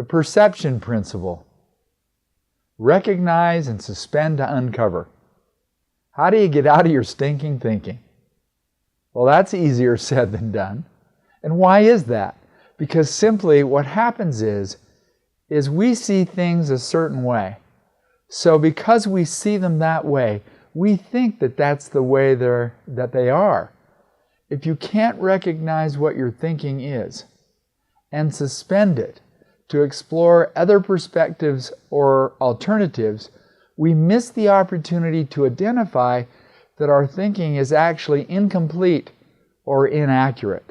The perception principle. Recognize and suspend to uncover. How do you get out of your stinking thinking? Well, that's easier said than done. And why is that? Because simply what happens is we see things a certain way. So because we see them that way, we think that that's the way that they are. If you can't recognize what your thinking is and suspend it to explore other perspectives or alternatives, we miss the opportunity to identify that our thinking is actually incomplete or inaccurate.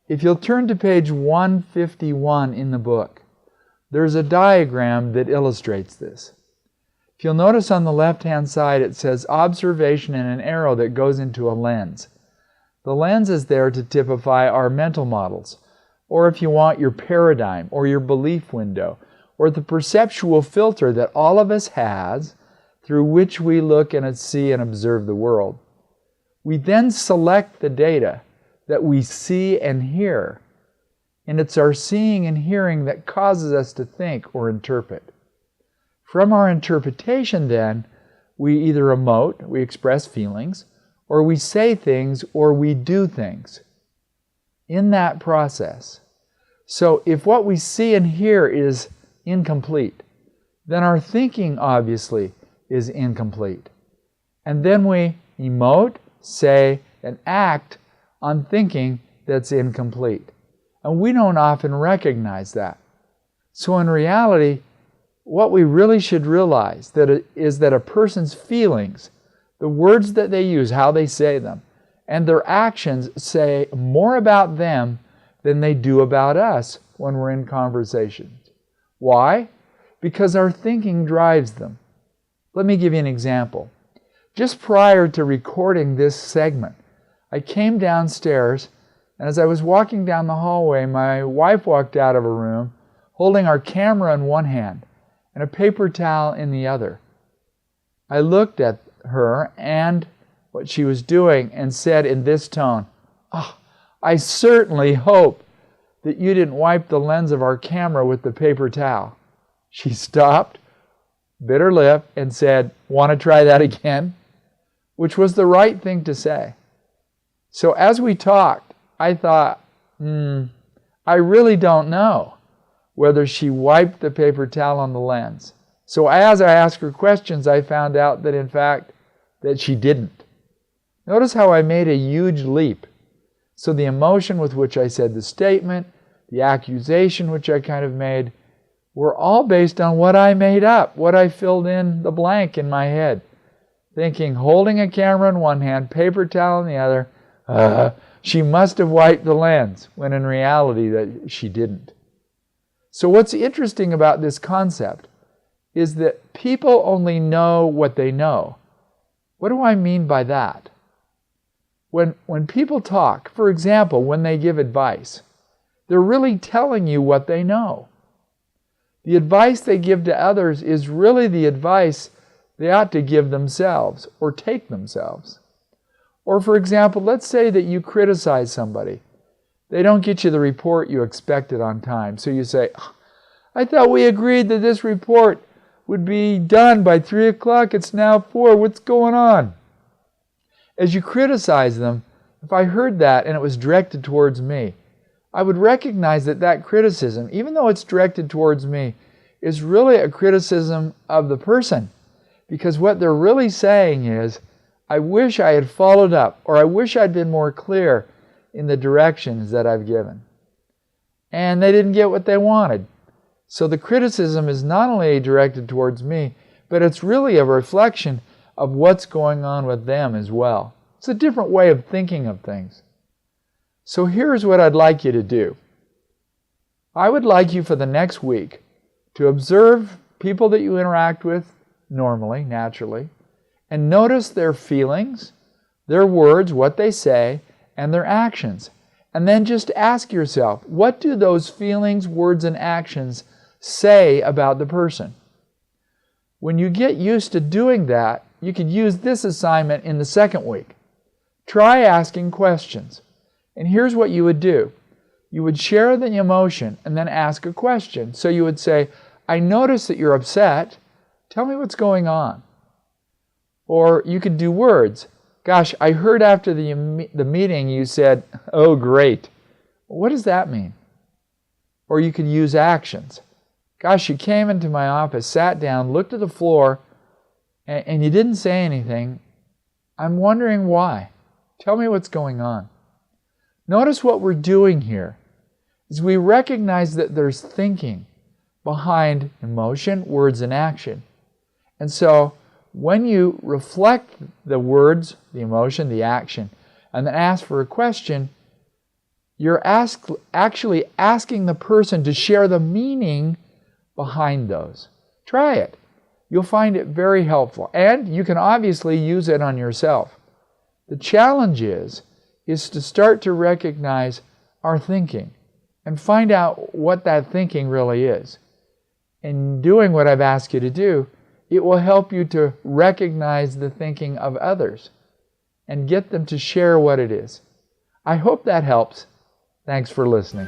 If you'll turn to page 151 in the book, there's a diagram that illustrates this. If you'll notice on the left-hand side, it says observation and an arrow that goes into a lens. The lens is there to typify our mental models, or if you want, your paradigm or your belief window, or the perceptual filter that all of us has through which we look and see and observe the world. We then select the data that we see and hear, and it's our seeing and hearing that causes us to think or interpret. From our interpretation then, we either emote, we express feelings, or we say things, or we do things in that process. So if what we see and hear is incomplete, then our thinking obviously is incomplete. And then we emote, say, and act on thinking that's incomplete. And we don't often recognize that. So in reality, what we really should realize is that a person's feelings, the words that they use, how they say them, and their actions say more about them than they do about us when we're in conversations. Why? Because our thinking drives them. Let me give you an example. Just prior to recording this segment, I came downstairs, and as I was walking down the hallway, my wife walked out of a room holding our camera in one hand and a paper towel in the other. I looked at her and what she was doing and said in this tone, "Oh, I certainly hope that you didn't wipe the lens of our camera with the paper towel." She stopped, bit her lip, and said, "Want to try that again?" Which was the right thing to say. So as we talked, I thought, I really don't know whether she wiped the paper towel on the lens. So as I asked her questions, I found out that in fact, that she didn't. Notice how I made a huge leap. So the emotion with which I said the statement, the accusation which I kind of made, were all based on what I made up, what I filled in the blank in my head. Thinking, holding a camera in one hand, paper towel in the other, she must have wiped the lens, when in reality that she didn't. So what's interesting about this concept is that people only know what they know. What do I mean by that? When people talk, for example, when they give advice, they're really telling you what they know. The advice they give to others is really the advice they ought to give themselves or take themselves. Or for example, let's say that you criticize somebody. They don't get you the report you expected on time. So you say, "I thought we agreed that this report would be done by 3 o'clock. It's now 4. What's going on?" As you criticize them, if I heard that and it was directed towards me, I would recognize that that criticism, even though it's directed towards me, is really a criticism of the person. Because what they're really saying is, I wish I had followed up, or I wish I'd been more clear in the directions that I've given. And they didn't get what they wanted. So the criticism is not only directed towards me, but it's really a reflection of what's going on with them as well. It's a different way of thinking of things. So here's what I'd like you to do. I would like you for the next week to observe people that you interact with normally, naturally, and notice their feelings, their words, what they say, and their actions. And then just ask yourself, what do those feelings, words, and actions say about the person? When you get used to doing that, you could use this assignment in the second week. Try asking questions. And here's what you would do. you would share the emotion and then ask a question. So you would say, I notice that you're upset. Tell me what's going on. Or you could do words. Gosh, I heard after the meeting you said, oh, great. What does that mean? Or you could use actions. Gosh, you came into my office, sat down, looked at the floor, and you didn't say anything. I'm wondering why. Tell me what's going on. Notice what we're doing here is we recognize that there's thinking behind emotion, words, and action. And so when you reflect the words, the emotion, the action, and then ask for a question, you're actually asking the person to share the meaning behind those. Try it. You'll find it very helpful. And you can obviously use it on yourself. The challenge is to start to recognize our thinking and find out what that thinking really is. In doing what I've asked you to do, it will help you to recognize the thinking of others and get them to share what it is. I hope that helps. Thanks for listening.